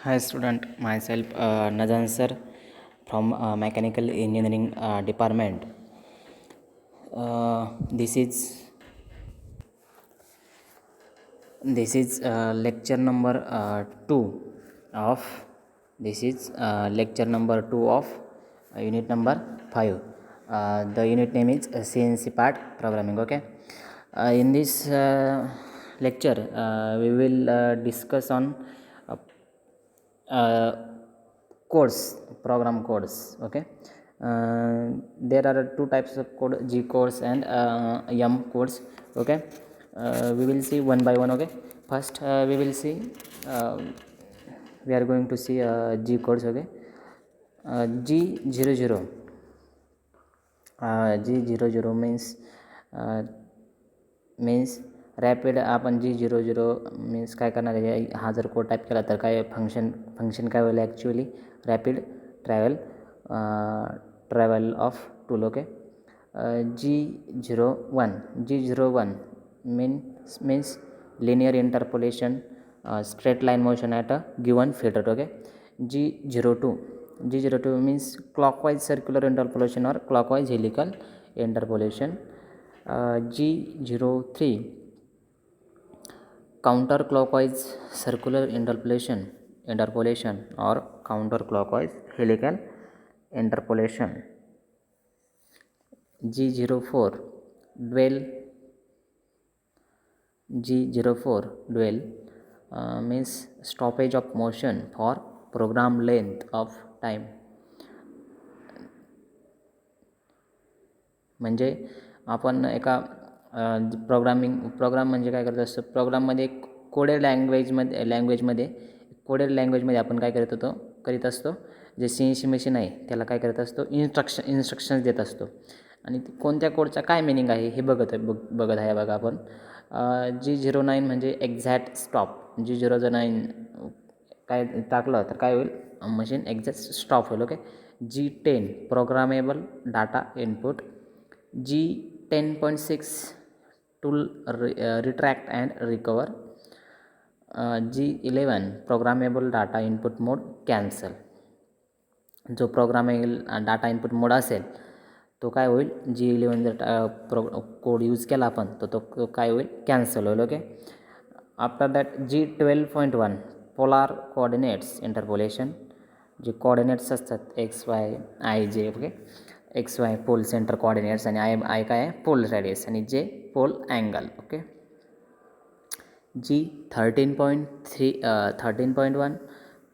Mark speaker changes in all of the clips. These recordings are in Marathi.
Speaker 1: Hi student, myself Nazan sir from Mechanical Engineering Department. This is lecture number 2 of lecture number 2 of unit number 5. The unit name is CNC part programming. Okay. In this lecture, we will discuss on uh, uh, program codes. Okay. There are two types of code, G codes and M codes. Okay. We will see one by one. Okay. First we will see uh, we are going to see G codes. Okay. G00 G00 means rapid. आपण G00 मीन्स काय करणार आहे, हा जर कोड टाईप केला तर काय फंक्शन काय होईल actually rapid travel of tool. Okay. G01 means linear interpolation straight line motion at a given filter. Okay. G02 means clockwise circular interpolation or clockwise helical interpolation. G03 counterclockwise circular interpolation or counterclockwise helical interpolation. G04 dwell means stoppage of motion for program length of time. म्हणजे आपण एका प्रोग्राम म्हणजे काय करत असतो, प्रोग्राममध्ये कोडेड लँग्वेजमध्ये आपण काय करीत असतो जे CNC मशीन आहे त्याला काय करत असतो, इन्स्ट्रक्शन्स देत असतो. आणि कोणत्या कोडचा काय मिनिंग आहे हे बघत आहे बघा आपण. G09 म्हणजे एक्झॅक्ट स्टॉप. G09 काय टाकलं तर काय होईल, मशीन एक्झॅक्ट स्टॉप होईल. Okay. G10 programmable data input. G10.6 tool retract and recover. G11 programmable data input mode cancel. जो प्रोग्रामेबल डाटा इनपुट मोड असेल तो काय होईल, G11 जर कोड यूज केला आपण तो काय होईल, कॅन्सल होईल. Okay. After that G12.1 polar coordinates interpolation. जे कोऑर्डिनेट्स असतात XY IJ. Okay. XY pole centre coordinates आणि I काय आहे, पोल रेडियस आणि J pole angle. Okay. G13.1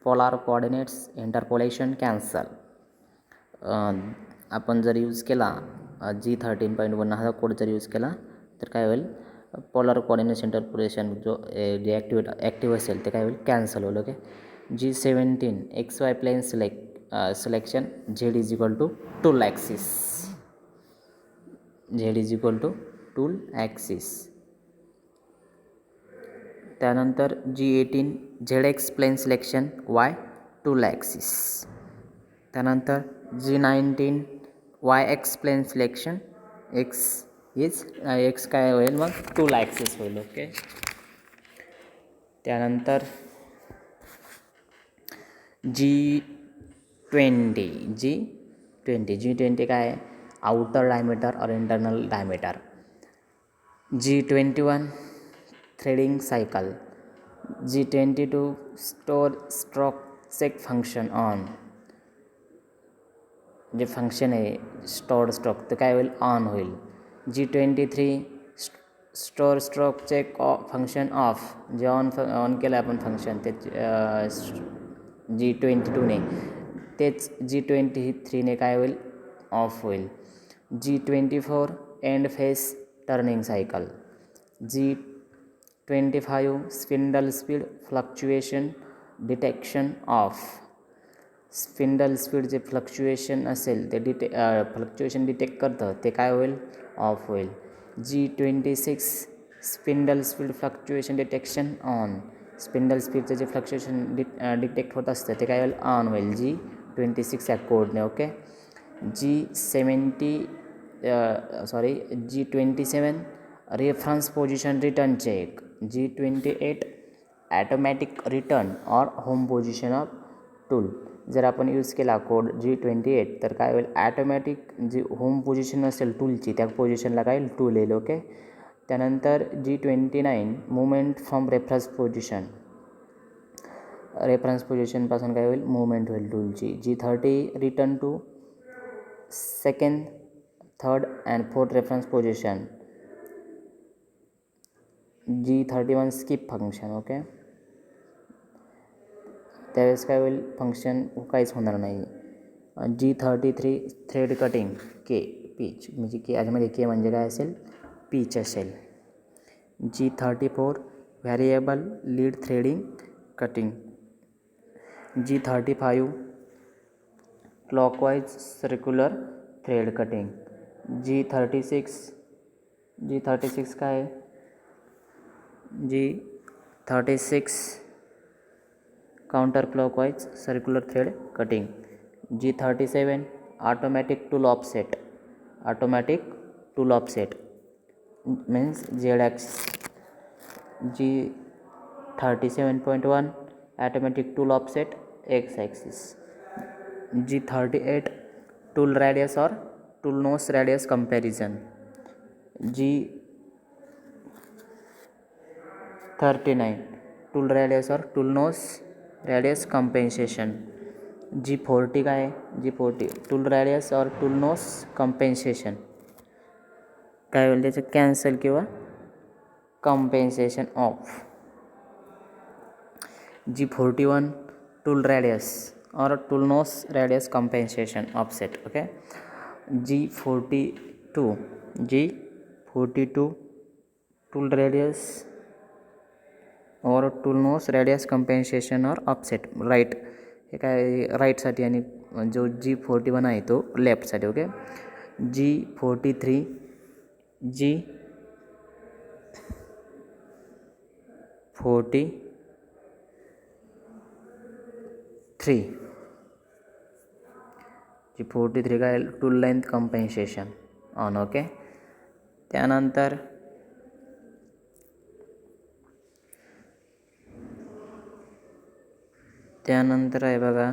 Speaker 1: polar coordinates interpolation cancel. आपण जर यूज केला G13.1 हा कोड जर यूज केला तर काय होईल, पोलार कोऑर्डिनेट्स इंटरपोलेशन जो जे ॲक्टिव्ह असेल ते काय होईल, कॅन्सल होईल. Okay. G17 XY plane selection Z is equal to tool axis. त्यानंतर G18 ZX plane selection Y tool axis. त्यानंतर G19 YX plain selection X काय होईल, मग टूल ॲक्सिस होईल. ओके. त्यानंतर G20 काय आहे, आउटर डायमीटर और internal diameter. G21 threading cycle. G22 store stroke check function on. जे फंक्शन आहे स्टोर स्ट्रोक ते काय होईल, ऑन होईल. G23 store stroke check function off. जे ऑन केलं आपण फंक्शन ते G22 ने, तेच G23 ने काय होईल, ऑफ होईल. G24 end face turning cycle. G25 spindle speed fluctuation detection of. Spindle speed जे फ्लक्च्युएशन असेल ते फ्लक्च्युएशन डिटेक्ट करतं ते काय होईल, ऑफ होईल. G26 spindle speed fluctuation detection on. Spindle स्पीडचं जे फ्लक्च्युएशन डिटेक्ट होत असतं ते काय होईल, ऑन होईल G26 या कोडने. Okay. G27 reference position return check. G28 automatic return or home position of tool. जर आपण यूज केला कोड G28 तर काय होईल, ॲटोमॅटिक जी होम पोझिशन असेल टूलची त्या पोझिशनला काय येईल, टूल येईल. ओके. त्यानंतर G29 मुवमेंट फ्रॉम रेफरन्स पोझिशनपासून काय होईल, मुवमेंट होईल टूलची. G30 return to second, third and fourth reference position. G31 skip function. Okay. त्यावेळेस काय होईल, फंक्शन काहीच होणार नाही. G33 थ्रेड कटिंग के पीच, म्हणजे के याच्यामध्ये के म्हणजे काय असेल, पीच असेल. G34 variable lead threading cutting. G35 clockwise circular thread cutting. G36 काय आहे, G36 counter clockwise circular thread cutting. G37 automatic tool offset means Z-axis. G37.1 automatic tool offset X-axis. G38 tool radius or tool nose radius comparison. G39 tool radius or tool nose radius compensation. G40 काय आहे, G40 tool radius or tool nose compensation. काय होईल त्याचं, कॅन्सल किंवा compensation off. G41 tool radius or tool nose radius compensation offset. Okay. G42 tool radius or tool nose radius compensation or offset right. हे काय राईटसाठी आणि जो G41 आहे तो लेफ्टसाठी. ओके. G43 काय tool length compensation on. Okay. त्यानंतर आहे बघा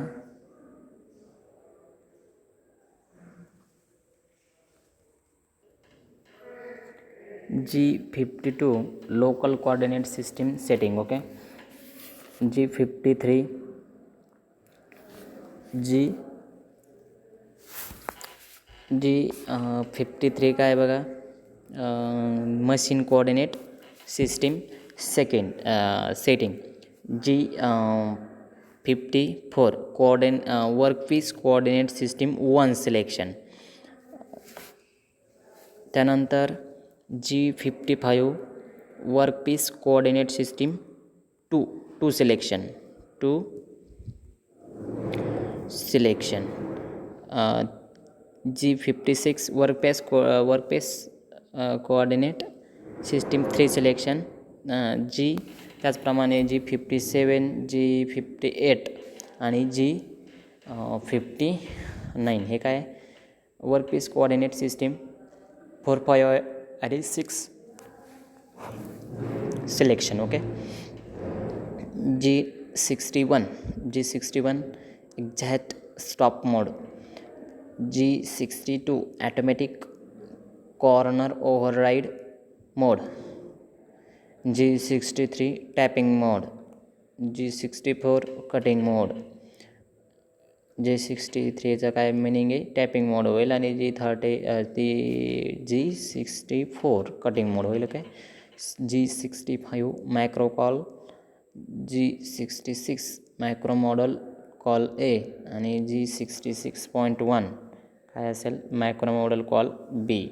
Speaker 1: G52 local coordinate system setting. Okay. G53 काय बघा, machine coordinate system setting. G54 workpiece coordinate system 1 selection. त्यानंतर G55 workpiece coordinate system 2 selection. G56 workpiece coordinate system 3 selection. त्याचप्रमाणे G57, G58 आणि G59 हे काय, वर्कपीस कोऑर्डिनेट सिस्टीम 4, 5 आणि 6 selection. Okay. G61 exact stop mode. G62 automatic corner override mode. G63 tapping mode. G64 cutting mode. G63चा काय मिनिंग आहे, टॅपिंग मोड होईल आणि G64 कटिंग मोड होईल. Okay. G65 macro call. G66 macro modal call A आणि G66.1 काय असेल, macro modal call B.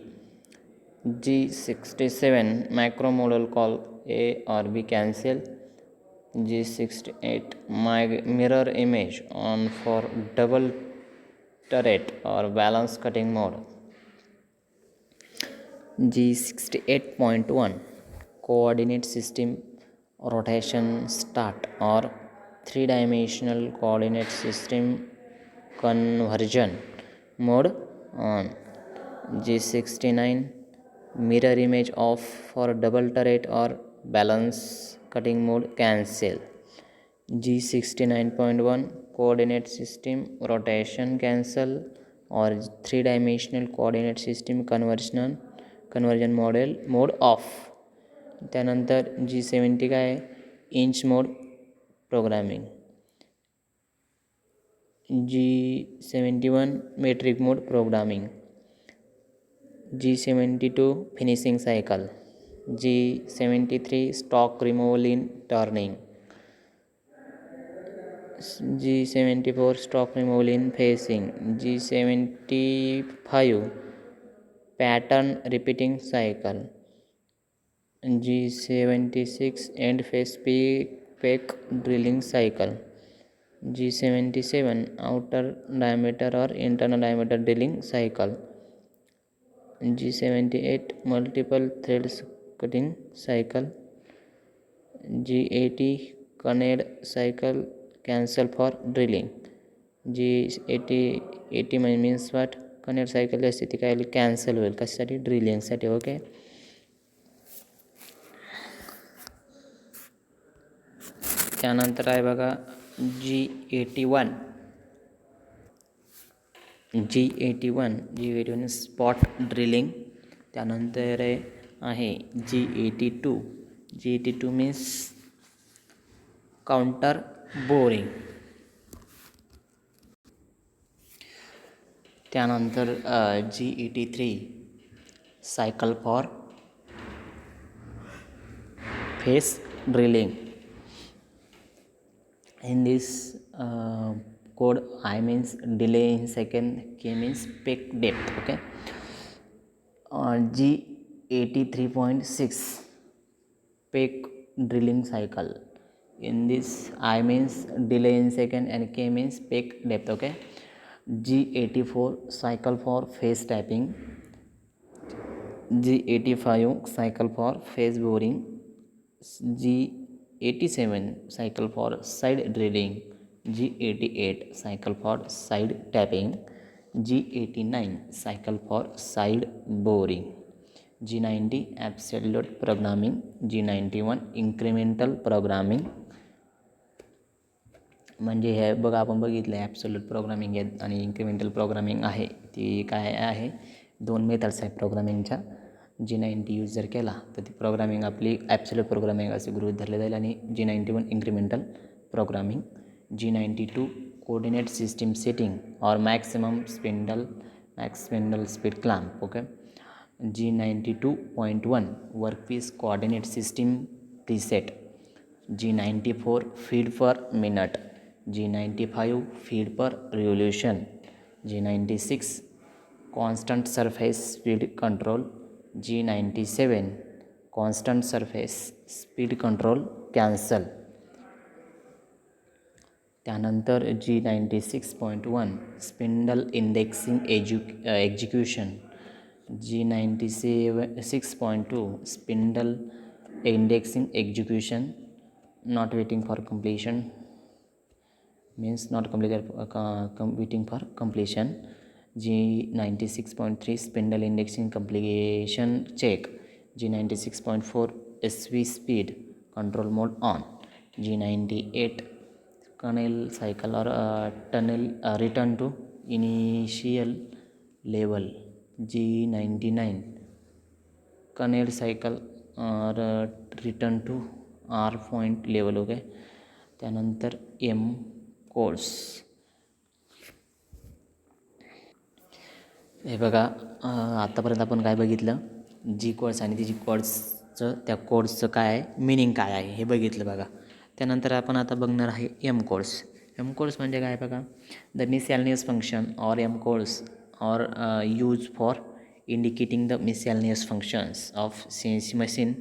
Speaker 1: G67 macro modal call A or B cancel. G68 mirror image on for double turret or balance cutting mode. G68.1 coordinate system rotation start or 3-dimensional coordinate system conversion mode on. G69 mirror image off for double turret or balance cutting mode cancel. G69.1 coordinate system rotation cancel or 3-dimensional coordinate system conversion model mode off. त्यानंतर G70 काय आहे, inch mode programming. G71 metric mode programming. G72 finishing cycle. G73 stock removal in turning. G74 stock removal in facing. G75 pattern repeating cycle. G76 end face peak drilling cycle. G77 outer diameter or internal diameter drilling cycle. G78 multiple threads cutting cycle. G80 connect cycle cancel for drilling. G80 means what? Connect cycle असते ती काय कॅन्सल होईल, कशासाठी, ड्रिलिंगसाठी. ओके. त्यानंतर आहे बघा G81 स्पॉट ड्रिलिंग. त्यानंतर आहे G82 मीन्स काउंटर बोरिंग. त्यानंतर G83 cycle for face drilling. In this code, I means delay in second, K means peak depth. Okay. G83.6 peak drilling cycle. In this, I means delay in second and K means peak depth. Okay. G84 cycle for face tapping. G85 cycle for face boring. G87 cycle for side drilling. G88 cycle for side tapping. G89 cycle for side boring. G90 absolute programming. G91 incremental programming. म्हणजे हे बघा आपण बघितलं आहे ॲब्सोल्यूट प्रोग्रामिंग आहे आणि इन्क्रिमेंटल प्रोग्रामिंग आहे. ती काय आहे, 2 मेथड्स आहे प्रोग्रामिंगच्या. G90 यूज जर केला तर ती प्रोग्रामिंग आपली ॲब्सोल्यूट प्रोग्रामिंग असे गृहीत धरले जाईल आणि G91 incremental programming. G92 coordinate system setting or maximum spindle speed clamp. Okay. G92.1 workpiece coordinate system preset. G94 feed per minute. G95 feed per revolution. G96 constant surface speed control. G97 constant surface speed control cancel. त्यानंतर G96.1 spindle indexing execution. G96.2 spindle indexing execution not waiting for completion means not completed waiting for completion. G96.3 spindle indexing completion check. G96.4 SV speed control mode on. G98 kernel cycle or tunnel return to initial level. G99 kernel cycle or return to R point level. Okay. त्यानंतर M कोर्स. हे बघा आत्तापर्यंत आपण काय बघितलं, जी कोर्स आणि जी कोर्सचं त्या कोर्सचं काय आहे, मिनिंग काय आहे हे बघितलं बघा. त्यानंतर आपण आता बघणार आहे एम कोर्स. एम कोर्स म्हणजे काय बघा, the miscellaneous function or M codes are used for indicating the miscellaneous functions of CNC machine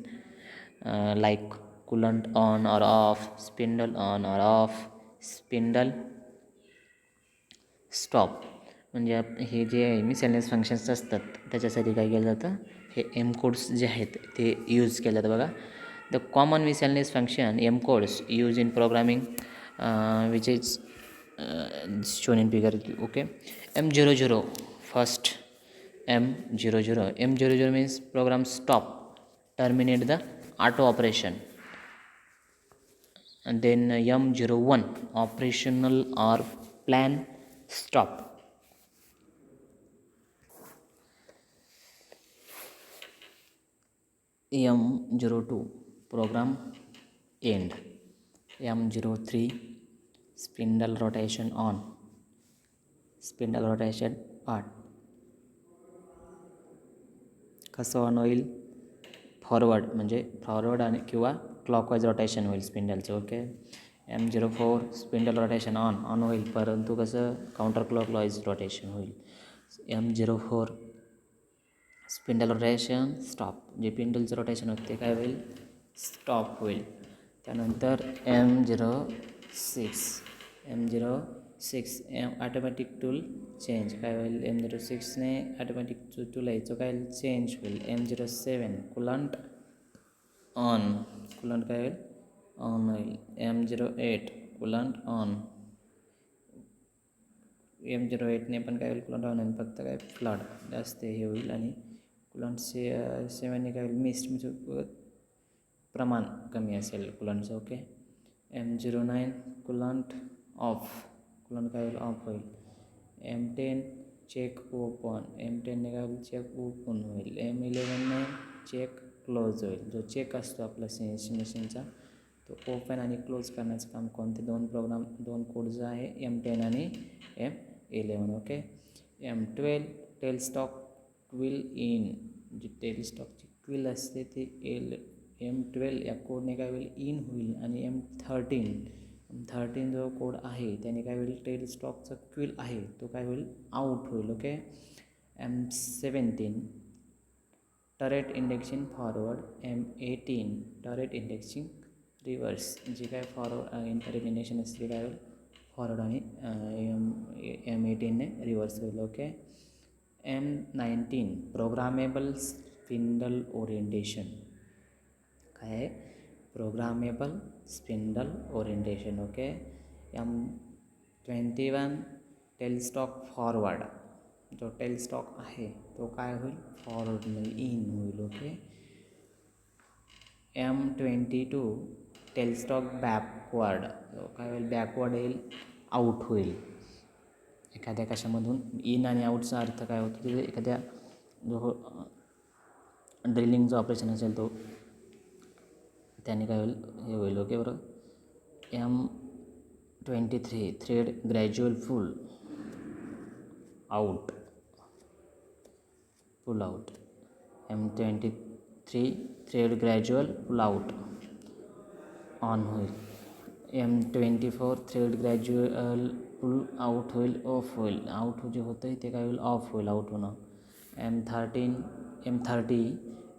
Speaker 1: like coolant on or off, spindle on or off, spindle stop. म्हणजे हे जे मिसॅलनियस फंक्शन्स असतात त्याच्यासाठी काय केलं जातं, हे एम कोड्स जे आहेत ते यूज केलं जातं बघा. The common miscellaneous function M codes use in programming which is shown in figure. Okay. M00 first. M00 means program stop, terminate the auto operation. and then M01 operational or plan stop. M02 program end. M03 spindle rotation on, spindle rotation part. कसं ऑन होईल? फॉरवर्ड म्हणजे फॉरवर्ड आणि किंवा क्लॉकवाईज रोटेशन होईल स्पिंडलचं. Okay. M04 spindle rotation on होईल, परंतु कसं काउंटर क्लॉकवाईज रोटेशन होईल. M04 स्पिंडल रोटेशन स्टॉप, जे पिंडलचं रोटेशन होतं ते काय होईल? स्टॉप होईल. त्यानंतर M06 ऑटोमॅटिक टूल चेंज काय होईल? M06ने ऑटोमॅटिक टूल आहे जो काय चेंज होईल. M07 कुलंट ऑन, कुलंट काय होईल? ऑन होईल. M08 कुलंट ऑन, M08ने पण काय होईल? कुलंट ऑन होईल, फक्त काय फ्लड जास्त हे होईल. आणि कुलंट 7ने काय होईल? मिस्ट म्हणजे प्रमाण कमी असेल कुलंटचं. Okay. M09 coolant off, coolant काय होईल? ऑफ होईल. M10 चेक ओपन, M10ने काय होईल? चेक ओपन होईल. M11ने चेक क्लोज होईल. जो चेक असतो आपला सीएनसी मशीनचा तो ओपन आणि क्लोज करण्याचं काम कोणते दोन कोडचं आहे? M10 आणि M11. Okay. M12 tail stock quill in, जी टेल स्टॉकची क्विल असते ती M12 या कोडने काय होईल? इन होईल. आणि M13 जो कोड आहे त्याने काय होईल? टेल स्टॉकचा क्विल आहे तो काय होईल? आउट होईल. Okay. M17 turret indexing forward, M18 turret indexing reverse, जी काय फॉरवर्ड टरेट इंडेक्शन असते काय होईल? फॉरवर्ड आणि M18ने रिव्हर्स होईल. Okay. M19 programmable spindle orientation, काय आहे? Programmable spindle orientation. Okay. M21 tail stock forward, जो टेल स्टॉक आहे तो काय होईल? फॉरवर्ड म्हणजे इन होईल. Okay. M22 tail stock backward, जो काय होईल? बॅकवर्ड येईल, आउट होईल. एखाद्या कशामधून इन आणि आउटचा अर्थ काय होतो? तिथे एखाद्या जो ड्रिलिंगचं ऑपरेशन असेल तो त्याने काय होईल? हे होईल. ओके. बरोबर. M23 thread gradual pull out, M23 thread gradual pull out on होईल. M24 thread gradual pull out होईल, ऑफ होईल. आउट जे होतं आहे ते काय होईल? ऑफ होईल, आउट होणं. M30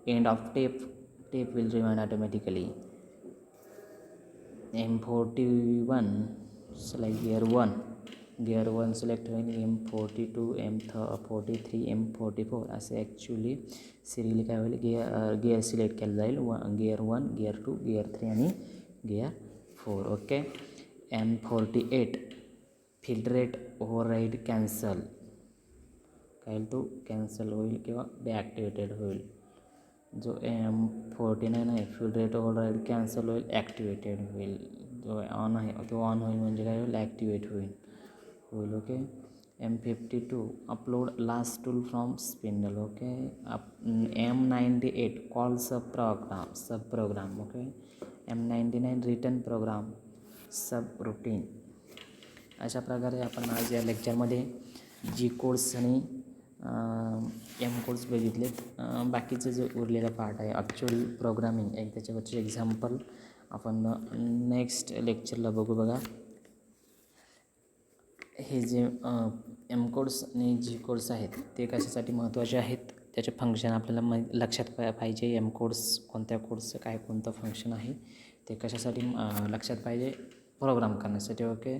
Speaker 1: end of tape will remind automatically. M41 select gear 1 select होईल. M42 M43 M44 असे ॲक्च्युली सिरियली काय होईल? गिअर सिलेक्ट केलं जाईल. गिअर 1 गिअर 2 गिअर 3 आणि gear 4. Okay. M48 filtrate override cancel, काय होईल? तो कॅन्सल होईल किंवा डीॲक्टिवेटेड होईल. जो M49 आहे फिल्टरेट ओव्हरराईड कॅन्सल होईल, ॲक्टिवेटेड होईल. जो ऑन आहे तो ऑन होईल म्हणजे काय होईल? ॲक्टिवेट होईल. Okay. M52 upload last tool from spindle. Okay. M98 call sub program. Okay. M99 return program subroutine. अशा प्रकारे आपण आज या लेक्चरमध्ये जी कोड्स आणि M कोड्स बघितलेत. बाकीचं जे उरलेला पार्ट आहे ॲक्च्युअल प्रोग्रामिंग आहे त्याच्यावरचे एक्झाम्पल आपण नेक्स्ट लेक्चरला बघू. बघा हे जे M कोड्स आणि G कोड्स आहेत ते कशासाठी महत्त्वाचे आहेत, त्याचे फंक्शन आपल्याला लक्षात पाहिजे. M कोड्स कोणत्या कोड्सचं काय कोणतं फंक्शन आहे ते कशासाठी लक्षात पाहिजे? प्रोग्राम करण्यासाठी. ओके.